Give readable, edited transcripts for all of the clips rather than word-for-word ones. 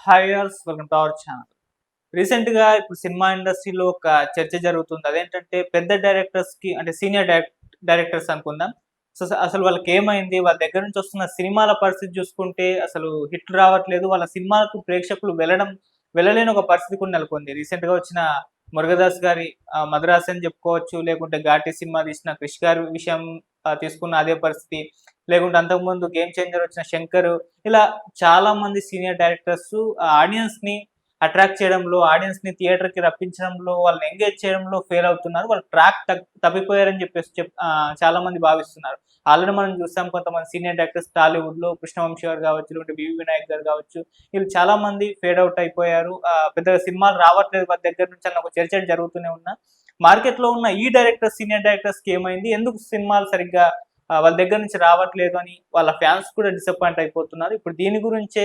Hi all welcome to our channel. రీసెంట్‌గా ఇప్పుడు cinema ఇండస్ట్రీలో ఒక చర్చ జరుగుతుంది. అదేంటంటే పెద్ద డైరెక్టర్స్‌కి అంటే సీనియర్ డైరెక్టర్స్ అనుకుందాం. అసలు వాళ్ళకేమైంది? వాళ్ళ దగ్గర నుంచి వస్తున్న సినిమాల పరిస్థితి చూసుకుంటే అసలు హిట్లు రావట్లేదు. వాళ్ళ సినిమాలకు ప్రేక్షకులు వెళ్ళలేని ఒక పరిస్థితి కూడా నెలకొంది. రీసెంట్‌గా వచ్చిన 'మురుగదాస్' గారి 'మద్రాస్' అని చెప్పుకోవచ్చు. లేకుంటే 'ఘాటి' సినిమా తీసిన 'క్రిష్' గారి విషయం తీసుకున్న అదే పరిస్థితి. లేకుంటే అంతకుముందు 'గేమ్ చేంజర్' వచ్చిన 'శంకర్' ఇలా చాలా మంది సీనియర్ డైరెక్టర్స్ ఆడియన్స్‌ని అట్రాక్ట్ చేయడంలో, ఆడియన్స్‌ని థియేటర్‌కి రప్పించడంలో, వాళ్ళని ఎంగేజ్ చేయడంలో ఫెయిల్ అవుతున్నారు. వాళ్ళు ట్రాక్ తప్పిపోయారని చెప్పేసి చాలా మంది భావిస్తున్నారు. ఆల్రెడీ మనం చూసాం కొంతమంది సీనియర్ డైరెక్టర్స్ టాలీవుడ్‌లో కృష్ణవంశీ గారు కావచ్చు, లేకుంటే వివి వినాయక్ గారు కావచ్చు, వీళ్ళు చాలా మంది ఫేడ్ ఔట్ అయిపోయారు. పెద్దగా సినిమాలు రావట్లేదు వారి దగ్గర నుంచి అన్న ఒక చర్చ జరుగుతూనే మార్కెట్‌లో ఉన్న ఈ డైరెక్టర్స్, సీనియర్ డైరెక్టర్స్‌కి ఏమైంది? ఎందుకు సినిమాలు సరిగ్గా వాళ్ళ దగ్గర నుంచి రావట్లేదు అని వాళ్ళ ఫ్యాన్స్ కూడా డిసప్పాయింట్ అయిపోతున్నారు. ఇప్పుడు దీని గురించే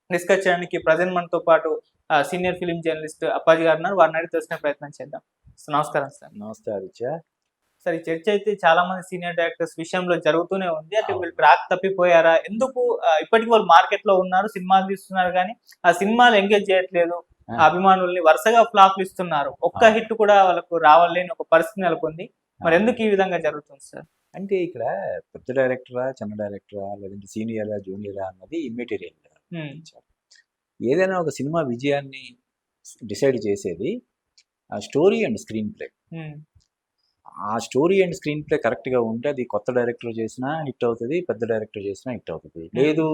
డిస్కస్ చేయడానికి ప్రెజెంట్ మనతో పాటు సీనియర్ ఫిల్మ్ జర్నలిస్ట్ అప్పాజీ గారు ఉన్నారు. వారిని అడిగి తెలుసుకునే ప్రయత్నం చేద్దాం. సో, నమస్కారం సార్. నమస్తే ఆదిత్య. సార్, ఈ చర్చ అయితే చాలా మంది సీనియర్ డైరెక్టర్స్ విషయంలో జరుగుతూనే ఉంది. అంటే అవును. వీళ్ళు ట్రాక్ తప్పిపోయారా? ఎందుకు ఇప్పటికి వాళ్ళు మార్కెట్‌లో ఉన్నారు, సినిమాలు తీస్తున్నారు గానీ, ఆ సినిమాలు ఎంగేజ్ చేయట్లేదు. ఆ అభిమానుల్ని వరుసగా ఫ్లాప్‌లు ఇస్తున్నారు. ఒక్క అవును. హిట్ కూడా వాళ్ళకు రావాలేని ఒక పరిస్థితి నెలకొంది. మరి ఎందుకు ఈ విధంగా జరుగుతుంది సార్? అంటే ఇక్కడ పెద్ద డైరెక్టరా, చిన్న డైరెక్టరా, లేదంటే సీనియరా, జూనియరా అన్నది ఇమ్మెటీరియల్. హ్మ్. ఏదైనా ఒక సినిమా విజయాన్ని డిసైడ్ చేసేది ఆ స్టోరీ అండ్ స్క్రీన్ ప్లే. హ్మ్. ఆ స్టోరీ అండ్ స్క్రీన్ ప్లే కరెక్ట్‌గా ఉంటే అది కొత్త డైరెక్టర్ చేసినా హిట్ అవుతది. పెద్ద డైరెక్టర్ చేసినా హిట్ అవుతది. లేదు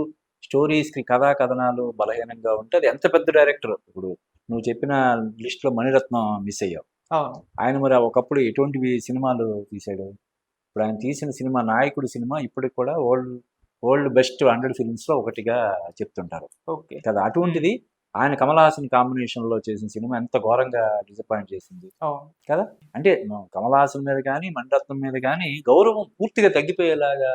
స్టోరీ, కథా కథనాలు బలహీనంగా ఉంటే అది ఎంత పెద్ద డైరెక్టర్, ఇప్పుడు నువ్వు చెప్పిన లిస్ట్‌లో మణిరత్నం మిస్ అయ్యావు. అవును. ఆయన మరి ఒకప్పుడు ఎటువంటివి సినిమాలు తీశాడు? ఇప్పుడు ఆయన తీసిన సినిమా 'నాయకుడు' సినిమా ఇప్పటికి కూడా వరల్డ్ బెస్ట్ 100 ఫిల్మ్స్‌లో ఒకటిగా చెప్తుంటారు ఓకే. కదా. అటువంటిది ఆయన కమల్ హాసన్ కాంబినేషన్‌లో చేసిన సినిమా ఎంత ఘోరంగా డిసప్పాయింట్ చేసింది అవును. కదా. అంటే కమల్ హాసన్ మీద కానీ, మణిరత్నం మీద కానీ గౌరవం పూర్తిగా తగ్గిపోయేలాగా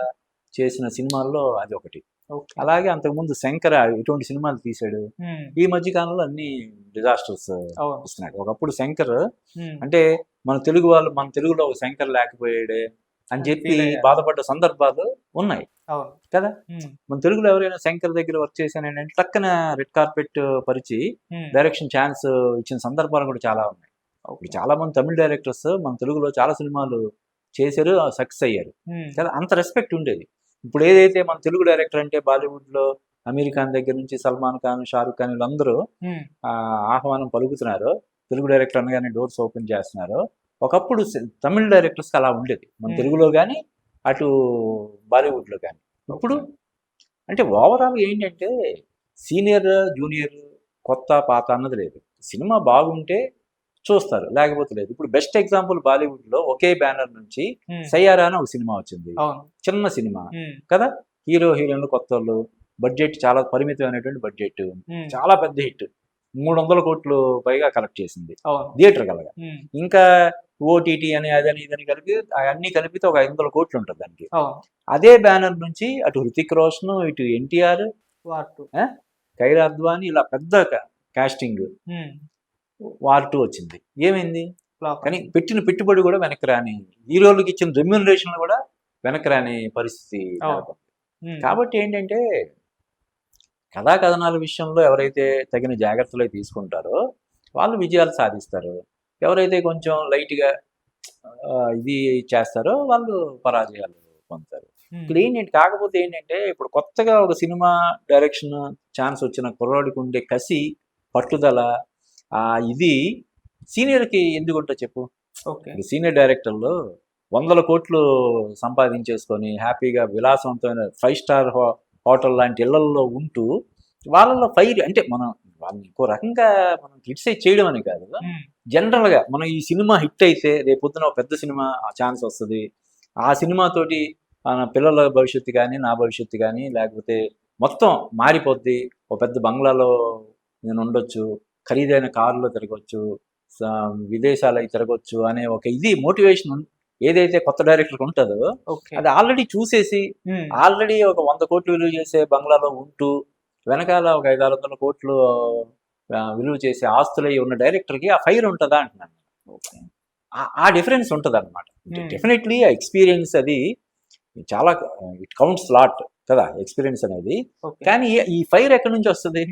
చేసిన సినిమాల్లో అది ఒకటి. ఓకే. అలాగే అంతకుముందు 'శంకర' ఎటువంటి సినిమాలు తీశాడు? హ్మ్. ఈ మధ్య కాలంలో అన్ని డిజాస్టర్స్ అవును. ఇస్తున్నాడు. ఒకప్పుడు 'శంకర్' హ్మ్. అంటే మన తెలుగులో ఒక 'శంకర్' లేకపోయాడే అని అని చెప్పి ఫీల్ అయ్యారు. బాధపడ్డ సందర్భాలు ఉన్నాయి అవును. కదా. హ్మ్. మన తెలుగులో ఎవరైనా 'శంకర్' దగ్గర వర్క్ చేశానంటే టక్కన రెడ్ కార్పెట్ పరిచి హ్మ్. డైరెక్షన్ ఛాన్స్ ఇచ్చిన సందర్భాలు కూడా చాలా ఉన్నాయి. ఇప్పుడు ఓకే. చాలా మంది తమిళ డైరెక్టర్స్ మన తెలుగులో చాలా సినిమాలు చేశారు, సక్సెస్ అయ్యారు హ్మ్. కదా. అంత రెస్పెక్ట్ ఉండేది. ఇప్పుడు ఏదైతే మన తెలుగు డైరెక్టర్ అంటే బాలీవుడ్లో అమీర్ ఖాన్ దగ్గర నుంచి సల్మాన్ ఖాన్, షారుఖ్ ఖాన్ వీళ్ళందరూ హ్మ్. ఆహ్వానం పలుకుతున్నారు, తెలుగు డైరెక్టర్ అనగానే డోర్స్ ఓపెన్ చేస్తున్నారు. ఒకప్పుడు తమిళ డైరెక్టర్స్కి అలా ఉండేది మన హ్మ్. తెలుగులో కానీ, అటు బాలీవుడ్లో కానీ. ఇప్పుడు ఓకే. అంటే ఓవరాల్ ఏంటంటే సీనియర్, జూనియర్, కొత్త, పాత అన్నది లేదు. సినిమా బాగుంటే చూస్తారు, లేకపోతే లేదు. ఇప్పుడు బెస్ట్ ఎగ్జాంపుల్ బాలీవుడ్లో ఒకే బ్యానర్ నుంచి హ్మ్. 'సయ్యారా' అని ఒక సినిమా వచ్చింది. అవును. చిన్న సినిమా హ్మ్. కదా. హీరో హీరోయిన్లు కొత్తోళ్ళు, బడ్జెట్ చాలా పరిమితమైనటువంటి బడ్జెట్, హ్మ్. చాలా పెద్ద హిట్. 300 కోట్లు పైగా కలెక్ట్ చేసింది అవును. థియేటర్ కలగా. హ్మ్. ఇంకా ఓటీటీ అని అదని ఇదని కలిపి అవన్నీ కలిపితే ఒక 500 కోట్లు ఉంటుంది దానికి. అవును. అదే బ్యానర్ నుంచి అటు హృతిక్ రోషన్, ఇటు ఎన్టీఆర్, వార్ 2. ఖైరా అద్వానీ ఇలా పెద్ద కాస్టింగ్ హ్మ్. వార్ 2 వచ్చింది. ఏమైంది? ఫ్లాప్ కానీ అయింది. పెట్టిన పెట్టుబడి కూడా వెనక్కి రాని, హీరోలకు ఇచ్చిన రెమ్యూనరేషన్ కూడా వెనక్కి రాని పరిస్థితి అవును. నెలకొంది. హ్మ్. కాబట్టి ఏంటంటే కథా కథనాల విషయంలో ఎవరైతే తగిన జాగ్రత్తలు తీసుకుంటారో వాళ్ళు విజయాలు సాధిస్తారు. ఎవరైతే కొంచెం లైట్‌గా ఇది చేస్తారో వాళ్ళు పరాజయాలు పొందుతారు. హ్మ్. ఇక్కడ ఏంటంటే కాకపోతే ఏంటంటే ఇప్పుడు కొత్తగా ఒక సినిమా డైరెక్షన్ ఛాన్స్ వచ్చిన కుర్రాడికి ఉండే కసి, పట్టుదల, ఇది సీనియర్‌కి ఎందుకుంటో చెప్పు? ఓకే. ఇప్పుడు సీనియర్ డైరెక్టర్లు వందల కోట్లు సంపాదించేసుకొని హ్యాపీగా విలాసవంతమైన 5 స్టార్ హోటల్ లాంటి ఇళ్లల్లో ఉంటూ వాళ్ళలో ఫైర్ అంటే మనం వాళ్ళని ఇంకో రకంగా మనం క్రిటిసైజ్ చేయడం అని కాదు. హ్మ్. జనరల్‌గా మనం ఈ సినిమా హిట్ అయితే రేపొద్దున ఒక పెద్ద సినిమా ఛాన్స్ వస్తది. ఆ సినిమాతోటి పిల్లల భవిష్యత్తు గాని, నా భవిష్యత్తు గాని లేకపోతే మొత్తం మారిపోద్ది. ఒక పెద్ద బంగ్లాలో నేనుండొచ్చు, ఖరీదైన కారులో తిరగొచ్చు, స విదేశాలకి తిరగొచ్చు అనే ఒక ఇది మోటివేషన్ ఏదైతే కొత్త డైరెక్టర్‌కి ఉంటదో ఓకే. అది ఆల్రెడీ చూసేసి, హ్మ్. ఆల్రెడీ ఒక 100 కోట్లు విలువ చేసే బంగ్లాలో ఉంటూ, వెనకాల ఒక 500, 600 కోట్లు విలువ చేసే ఆస్తులయి ఉన్న డైరెక్టర్‌కి ఆ ఫైర్ ఉంటదా అంటున్నాను. ఓకే. ఆ డిఫరెన్స్ ఉంటదనమాట. హ్మ్. డెఫినెట్‌లీ ఆ ఎక్స్‌పీరియన్స్ అది చాలా ఇట్ కౌంట్స్ లాట్ కదా ఎక్స్‌పీరియన్స్ అనేది. ఓకే. కానీ ఈ ఫైర్ ఎక్కడి నుంచి వస్తది?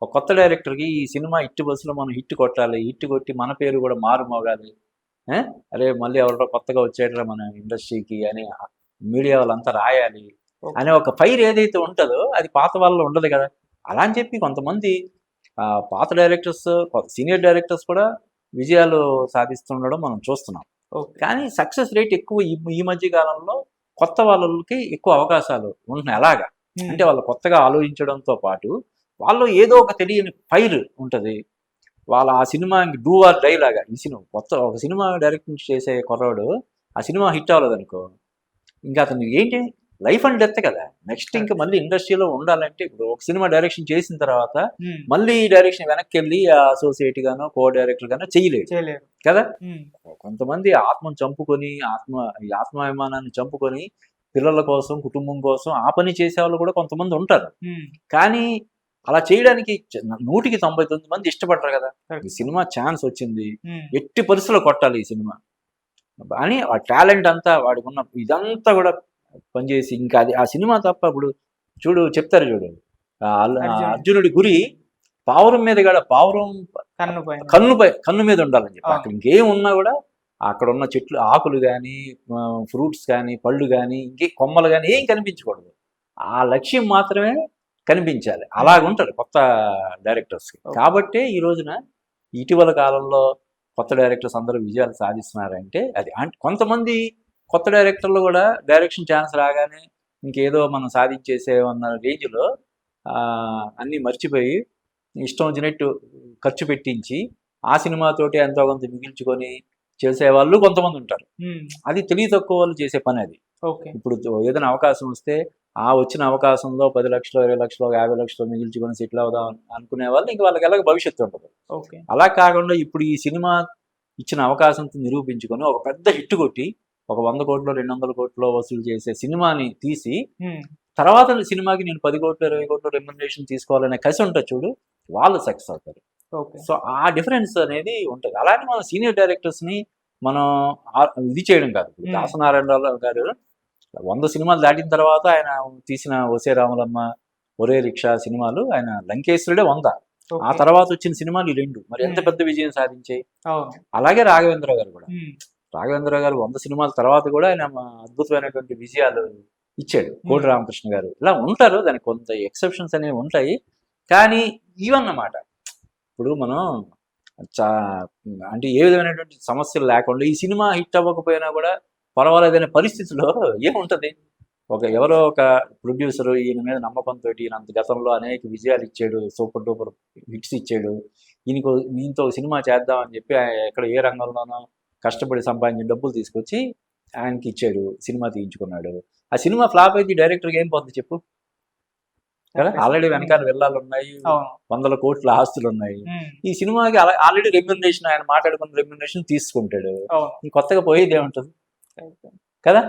ఒక కొత్త డైరెక్టర్కి ఈ సినిమా హిట్ బస్సులో మనం హిట్ కొట్టాలి, హిట్ కొట్టి మన పేరు కూడా మారుమోగాలి, ఏ? అరే మళ్ళీ ఎవరో కొత్తగా వచ్చేటరా మన ఇండస్ట్రీకి అని మీడియా వాళ్ళంతా రాయాలి అనే ఒక ఫైర్ ఏదైతే ఉంటుందో అది పాత వాళ్ళలో ఉండదు కదా. అలా అని చెప్పి కొంతమంది పాత డైరెక్టర్స్, సీనియర్ డైరెక్టర్స్ కూడా విజయాలు సాధిస్తుండడం మనం చూస్తున్నాం. కానీ సక్సెస్ రేట్ ఎక్కువ ఈ మధ్య కాలంలో కొత్త వాళ్ళకి ఎక్కువ అవకాశాలు ఉంటున్నాయి. అలాగా అంటే వాళ్ళు కొత్తగా ఆలోచించడంతో పాటు వాళ్ళు ఏదో ఒక తెలియని ఫైర్ ఉంటుంది. వాళ్ళ ఆ సినిమా డూ ఆర్ డై లాగా. ఈ సినిమా ఒక సినిమా డైరెక్ట్ చేసే కుర్రాడు ఆ సినిమా హిట్ అవ్వలేదు అనుకో, ఇంకా అతను ఏంటి లైఫ్ అండ్ డెత్ కదా. నెక్స్ట్ ఇంకా మళ్ళీ ఇండస్ట్రీలో ఉండాలంటే ఇప్పుడు ఒక సినిమా డైరెక్షన్ చేసిన తర్వాత మళ్ళీ ఈ డైరెక్షన్ వెనక్కి వెళ్ళి అసోసియేట్ గానో కో డైరెక్టర్ గానో చేయలేడు కదా. కొంతమంది ఆత్మను చంపుకొని ఆత్మాభిమానాన్ని చంపుకొని పిల్లల కోసం కుటుంబం కోసం ఆ పని చేసే వాళ్ళు కూడా కొంతమంది ఉంటారు. కానీ అలా చేయడానికి 100% మంది ఇష్టపడరు కదా. ఈ సినిమా ఛాన్స్ వచ్చింది, ఎట్టి పరిస్థితుల్లో కొట్టాలి ఈ సినిమా అని ఆ టాలెంట్ అంతా వాడికి ఉన్న ఇదంతా కూడా పనిచేసి ఇంకా అది ఆ సినిమా తప్ప ఇప్పుడు చెప్తారు చూడు, అర్జునుడి గురి పావురం మీద కూడా పావురం కన్ను మీద ఉండాలని చెప్పి అక్కడ ఇంకేం ఉన్నా కూడా అక్కడ ఉన్న చెట్లు ఆకులు కానీ ఫ్రూట్స్ కానీ పళ్ళు కానీ ఇంకే కొమ్మలు కానీ ఏం కనిపించకూడదు. ఆ లక్ష్యం మాత్రమే కనిపించాలి. అలాగుంటారు కొత్త డైరెక్టర్స్కి. కాబట్టి ఈ రోజున ఇటీవల కాలంలో కొత్త డైరెక్టర్స్ అందరూ విజయాలు సాధిస్తున్నారంటే అది కొంతమంది కొత్త డైరెక్టర్లు కూడా డైరెక్షన్ ఛాన్స్ రాగానే ఇంకేదో మనం సాధించేసేమన్న రేంజ్లో అన్నీ మర్చిపోయి ఇష్టం వచ్చినట్టు ఖర్చు పెట్టించి ఆ సినిమాతోటి ఎంతో కొంత మిగిల్చుకొని చేసేవాళ్ళు కొంతమంది ఉంటారు. అది తెలివి తక్కువ వాళ్ళు చేసే పని అది. ఇప్పుడు ఏదైనా అవకాశం వస్తే ఆ వచ్చిన అవకాశంలో 10 లక్షలు 20 లక్షలు 50 లక్షలు మిగిల్చుకొని సెటిల్ అవుదాం అనుకునే వాళ్ళు ఇంక వాళ్ళకి ఎలాగ భవిష్యత్తు ఉంటుంది. అలా కాకుండా ఇప్పుడు ఈ సినిమా ఇచ్చిన అవకాశంతో నిరూపించుకొని ఒక పెద్ద హిట్ కొట్టి ఒక 100 కోట్లు 200 కోట్లు వసూలు చేసే సినిమాని తీసి తర్వాత సినిమాకి నేను 10 కోట్లు 20 కోట్లు రెమ్యునరేషన్ తీసుకోవాలనే కసి ఉంటుంది చూడు, వాళ్ళు సక్సెస్ అవుతారు. సో ఆ డిఫరెన్స్ అనేది ఉంటుంది. అలానే మన సీనియర్ డైరెక్టర్స్ని మనం ఇది చేయడం కాదు. దాసనారాయణరావు గారు 100 సినిమాలు దాటిన తర్వాత ఆయన తీసిన ఒసే రాములమ్మ, ఒరే రిక్షా సినిమాలు, ఆయన లంకేశ్వరుడే 100. ఆ తర్వాత వచ్చిన సినిమాలు ఈ 2 మరి ఎంత పెద్ద విజయం సాధించాయి. అలాగే రాఘవేంద్రరావు గారు కూడా, రాఘవేంద్రరావు గారు 100 సినిమాల తర్వాత కూడా ఆయన అద్భుతమైనటువంటి విజయాలు ఇచ్చాడు. కోడి రామకృష్ణ గారు ఇలా ఉంటారు. దానికి కొంత ఎక్సెప్షన్స్ అనేవి ఉంటాయి. కానీ ఇవన్నమాట ఇప్పుడు మనం అంటే ఏ విధమైనటువంటి సమస్యలు లేకుండా ఈ సినిమా హిట్ అవ్వకపోయినా కూడా పర్వాలేదనే పరిస్థితిలో ఏముంటుంది. ఎవరో ఒక ప్రొడ్యూసరు ఈయన మీద నమ్మకంతో ఈయన గతంలో అనేక విజయాలు ఇచ్చాడు, సూపర్ డూపర్ హిట్స్ ఇచ్చాడు, ఈయనతో సినిమా చేద్దామని చెప్పి ఎక్కడ ఏ రంగంలోనో కష్టపడి సంపాదించిన డబ్బులు తీసుకొచ్చి ఆయనకి ఇచ్చాడు, సినిమా తీయించుకున్నాడు. ఆ సినిమా ఫ్లాప్ అయితే డైరెక్టర్కి ఏం పోతుంది చెప్పు కదా. ఆల్రెడీ వెనకాల వెళ్ళాలు ఉన్నాయి, 100 కోట్ల ఆస్తులు ఉన్నాయి. ఈ సినిమాకి ఆల్రెడీ రెమ్యునరేషన్ ఆయన మాట్లాడుకున్న రెమ్యునరేషన్ తీసుకుంటాడు. కొత్తగా పోయేది ఏముంటుంది కదా,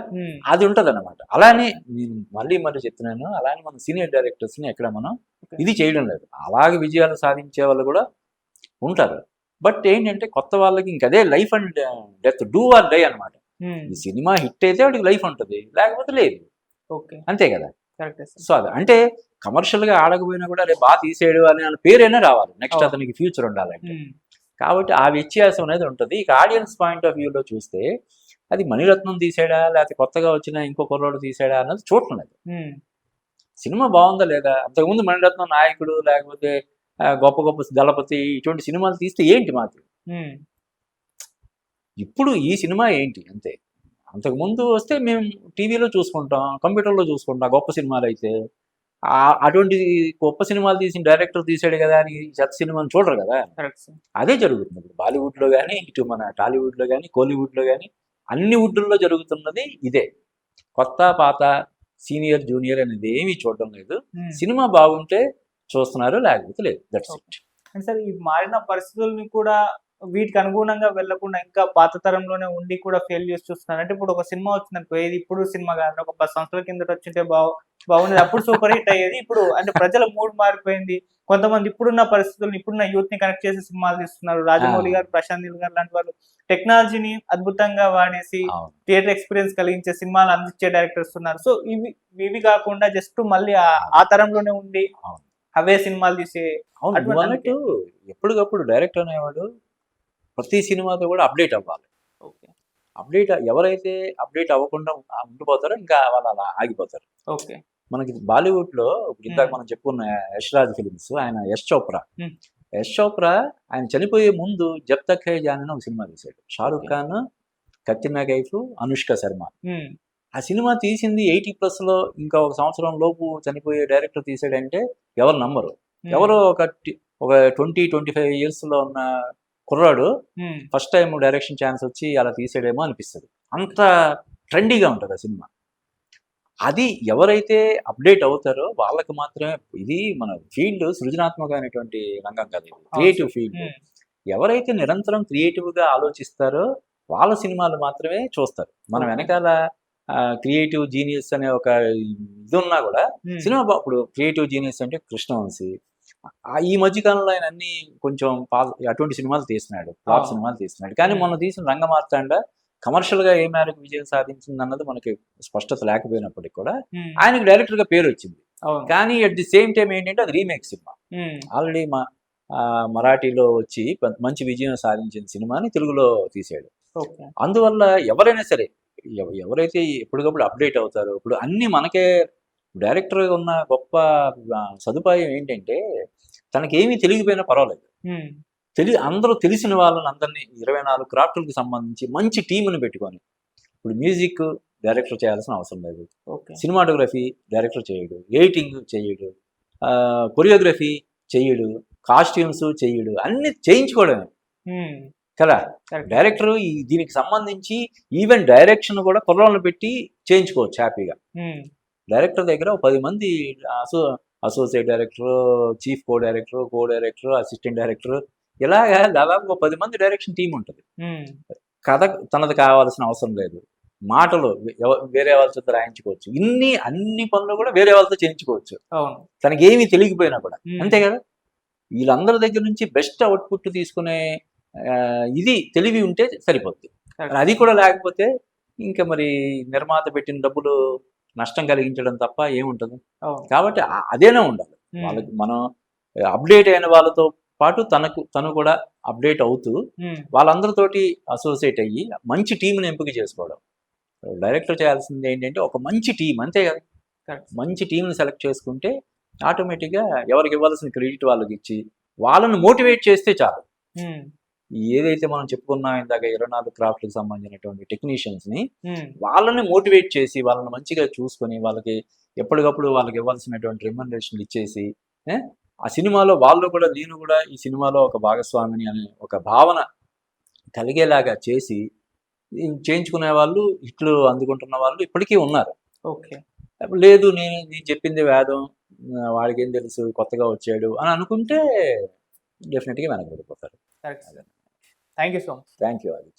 అది ఉంటుంది అన్నమాట. అలానే నేను మళ్ళీ చెప్తున్నాను, అలానే మన సీనియర్ డైరెక్టర్స్ని ఎక్కడ మనం ఇది చేయడం లేదు. అలాగే విజయాలు సాధించే వాళ్ళు కూడా ఉంటారు. బట్ ఏంటంటే కొత్త వాళ్ళకి ఇంకదే life and death, do or die అనమాట. ఈ సినిమా హిట్ అయితే వాడికి లైఫ్ ఉంటుంది, లేకపోతే లేదు. అంతే కదా. సో అది అంటే కమర్షియల్గా ఆడకపోయినా కూడా రేపు బాగా తీసేయడు అనే పేరైనా రావాలి, నెక్స్ట్ అతనికి ఫ్యూచర్ ఉండాలంటే. కాబట్టి ఆ వ్యత్యాసం అనేది ఉంటుంది. ఇక ఆడియన్స్ పాయింట్ ఆఫ్ వ్యూలో చూస్తే అది మణిరత్నం తీసాడా లేకపోతే కొత్తగా వచ్చిన ఇంకో కుర్రోడు తీసాడా అన్నది చూడలేదు. సినిమా బాగుందా లేదా. అంతకుముందు మణిరత్నం నాయకుడు లేకపోతే గొప్ప దళపతి ఇటువంటి సినిమాలు తీస్తే ఏంటి మాకు, ఇప్పుడు ఈ సినిమా ఏంటి అంతే. అంతకుముందు వస్తే మేము టీవీలో చూసుకుంటాం, కంప్యూటర్లో చూసుకుంటాం గొప్ప సినిమాలు అయితే. అటువంటి గొప్ప సినిమాలు తీసిన డైరెక్టర్ తీసాడు కదా అని చెత్త సినిమాని చూడరు కదా. అదే జరుగుతుంది ఇప్పుడు బాలీవుడ్లో కానీ, ఇటు మన టాలీవుడ్లో కానీ, కోలీవుడ్లో కానీ, అన్ని వుడ్లో జరుగుతున్నది ఇదే. కొత్త పాత సీనియర్ జూనియర్ అనేది ఏమీ చూడడం లేదు. సినిమా బాగుంటే చూస్తున్నారు, లేకపోతే లేదు. That's it. అంటే సార్ ఈ మారిన పరిస్థితుల్ని కూడా వీటికి అనుగుణంగా వెళ్లకుండా ఇంకా పాత తరంలోనే ఉండి కూడా ఫెయిల్ చేసి చూస్తున్నారు. అంటే ఇప్పుడు ఒక సినిమా వచ్చిందనుకో, ఏది ఇప్పుడు సినిమా కాదు, ఒక 10 సంవత్సరాల కిందట వచ్చింటే బాగుండేది, అప్పుడు సూపర్ హిట్ అయ్యేది. ఇప్పుడు అంటే ప్రజల మూడ్ మారిపోయింది. కొంతమంది ఇప్పుడున్న పరిస్థితులను, ఇప్పుడున్న యూత్ ని కనెక్ట్ చేసి సినిమాలు తీస్తున్నారు. రాజమౌళి గారు, ప్రశాంత్ నీల్ గారు లాంటి వాళ్ళు టెక్నాలజీని అద్భుతంగా వాడేసి థియేటర్ ఎక్స్పీరియన్స్ కలిగించే సినిమాలు అందించే డైరెక్టర్స్ ఉన్నారు. సో ఇవి కాకుండా జస్ట్ మళ్ళీ ఆ తరంలోనే ఉండి అవే సినిమాలు తీసే అవును, అటువంటి నువ్వు అన్నట్టు ఎప్పటికప్పుడు డైరెక్టర్ అనేవాడు ప్రతి సినిమాతో కూడా అప్డేట్ అవ్వాలి. ఓకే. ఎవరైతే అప్డేట్ అవ్వకుండా ఉండిపోతారో ఇంకా వాళ్ళు అలా ఆగిపోతారు. ఓకే. మనకి బాలీవుడ్లో ఇప్పుడు ఇందాక మ్మ్. మనం చెప్పుకున్న యష్ రాజ్ ఫిలిమ్స్, ఆయన యష్ చోప్రా. మ్మ్. యష్ చోప్రా ఆయన చనిపోయే ముందు జబ్ తక్ హై జాన్ అని ఒక సినిమా తీశాడు. షారుఖ్ ఓకే. ఖాన్, కత్రినా కైఫ్, అనుష్క శర్మ. ఉమ్, ఆ సినిమా తీసింది 80+లో, ఇంకా ఒక సంవత్సరం లోపు చనిపోయే డైరెక్టర్ తీసాడంటే ఎవరు నమ్మరు. ఉమ్, ఎవరో ఒక 20-25 ఇయర్స్లో ఉన్న కుర్రాడు ఉమ్, ఫస్ట్ టైం డైరెక్షన్ ఛాన్స్ వచ్చి అలా తీసాడేమో అనిపిస్తుంది. అంత ట్రెండీగా ఉంటుంది ఆ సినిమా. అది ఎవరైతే అప్డేట్ అవుతారో వాళ్ళకి మాత్రమే. ఇది మన ఫీల్డ్ సృజనాత్మకమైనటువంటి రంగం కదా, ఇది అవును క్రియేటివ్ సార్. ఫీల్డ్. ఉమ్, ఎవరైతే నిరంతరం క్రియేటివ్గా ఆలోచిస్తారో వాళ్ళ సినిమాలు మాత్రమే చూస్తారు. మన ఓకే. వెనకాల క్రియేటివ్ జీనియస్ అనే ఒక ఇది ఉన్నా కూడా ఉమ్, సినిమా ఇప్పుడు క్రియేటివ్ జీనియస్ అంటే కృష్ణవంశీ. ఈ మధ్య కాలంలో ఆయన అన్ని కొంచెం అటువంటి సినిమాలు తీస్తున్నాడు, ఫ్లాప్ అవును. సినిమాలు తీస్తున్నాడు. కానీ ఉమ్, మొన్న తీసిన రంగమార్తాండ కమర్షియల్గా ఏ మేరకు విజయం సాధించింది అన్నది మనకి స్పష్టత లేకపోయినప్పటికీ కూడా ఉమ్, ఆయనకు డైరెక్టర్గా పేరు వచ్చింది. అవును. కానీ అట్ ది సేమ్ టైం ఏంటంటే అది రీమేక్ సినిమా. ఉమ్, ఆల్రెడీ మరాఠీలో వచ్చి మంచి విజయం సాధించిన సినిమాని తెలుగులో తీసాడు. ఓకే. అందువల్ల ఎవరైనా సరే ఎవరైతే ఎప్పటికప్పుడు అప్డేట్ అవుతారో, ఇప్పుడు అన్ని మనకే డైరెక్టర్ ఉన్న గొప్ప సదుపాయం ఏంటంటే తనకేమీ తెలియకపోయినా పర్వాలేదు, ఉమ్, అందరూ తెలిసిన వాళ్ళని అందరినీ 24 క్రాఫ్ట్లకు సంబంధించి మంచి టీముని పెట్టుకొని, ఇప్పుడు మ్యూజిక్ డైరెక్టర్ చేయాల్సిన అవసరం లేదు, ఓకే. సినిమాటోగ్రఫీ డైరెక్టర్ చేయడు, ఎడిటింగ్ చేయడు, కొరియోగ్రఫీ చేయడు, కాస్ట్యూమ్స్ చేయడు, అన్ని చేయించుకోవడమే ఉమ్, కదా. కరెక్ట్. డైరెక్టర్ దీనికి సంబంధించి ఈవెన్ డైరెక్షన్ కూడా కుర్రోళ్ళని పెట్టి చేయించుకోవచ్చు హ్యాపీగా. ఉమ్, డైరెక్టర్ దగ్గర ఒక 10 మంది associate director, chief co director, assistant director, ఇలాగా దాదాపు ఒక 10 మంది డైరెక్షన్ టీం ఉంటుంది. ఉమ్, కథ తనది కావాల్సిన అవసరం లేదు, మాటలు వేరే వాళ్ళతో రాయించుకోవచ్చు, అన్ని పనులు కూడా వేరే వాళ్ళతో చేయించుకోవచ్చు, అవును. తనకి ఏమీ తెలియకపోయినా కూడా. ఉమ్, అంతే కదా. వీళ్ళందరి దగ్గర నుంచి బెస్ట్ అవుట్పుట్ తీసుకునే ఇది తెలివి ఉంటే సరిపోద్ది. కరెక్ట్. మరి అది కూడా లేకపోతే ఇంకా మరి నిర్మాత పెట్టిన డబ్బులు నష్టం కలిగించడం తప్ప ఏముంటుంది. అవును. కాబట్టి అదేనే ఉండాలి ఉమ్, వాళ్ళకి. మనం అప్డేట్ అయిన వాళ్ళతో పాటు తను కూడా అప్డేట్ అవుతూ ఉమ్, వాళ్ళందరితోటి అసోసియేట్ అయ్యి మంచి టీంని ఎంపిక చేసుకోవడం. డైరెక్టర్ చేయాల్సింది ఏంటంటే ఒక మంచి టీం, అంతే కదా. కరెక్ట్. మంచి టీంని సెలెక్ట్ చేసుకుంటే ఆటోమేటిక్గా ఎవరికి ఇవ్వాల్సిన క్రెడిట్ వాళ్ళకి ఇచ్చి వాళ్ళని మోటివేట్ చేస్తే చాలు. ఉమ్, ఏదైతే మనం చెప్పుకున్నాం ఇందాక 24 క్రాఫ్ట్లకు సంబంధించినటువంటి టెక్నీషియన్స్ని, ఉమ్, వాళ్ళని మోటివేట్ చేసి వాళ్ళని మంచిగా చూసుకొని వాళ్ళకి ఎప్పటికప్పుడు వాళ్ళకి ఇవ్వాల్సినటువంటి రెమ్యునరేషన్ ఇచ్చేసి, ఏ, ఆ సినిమాలో నేను కూడా ఈ సినిమాలో ఒక భాగస్వామిని అనే ఒక భావన కలిగేలాగా చేసి చేయించుకునే వాళ్ళు, హిట్లు అందుకుంటున్న వాళ్ళు ఇప్పటికీ ఉన్నారు. ఓకే. లేదు నేను చెప్పింది వేదం, వాడికి ఏం తెలుసు కొత్తగా వచ్చాడు అని అనుకుంటే డెఫినెట్గా వెనకబడిపోతారు. Correct. Thank you so much. Thank you Aditya.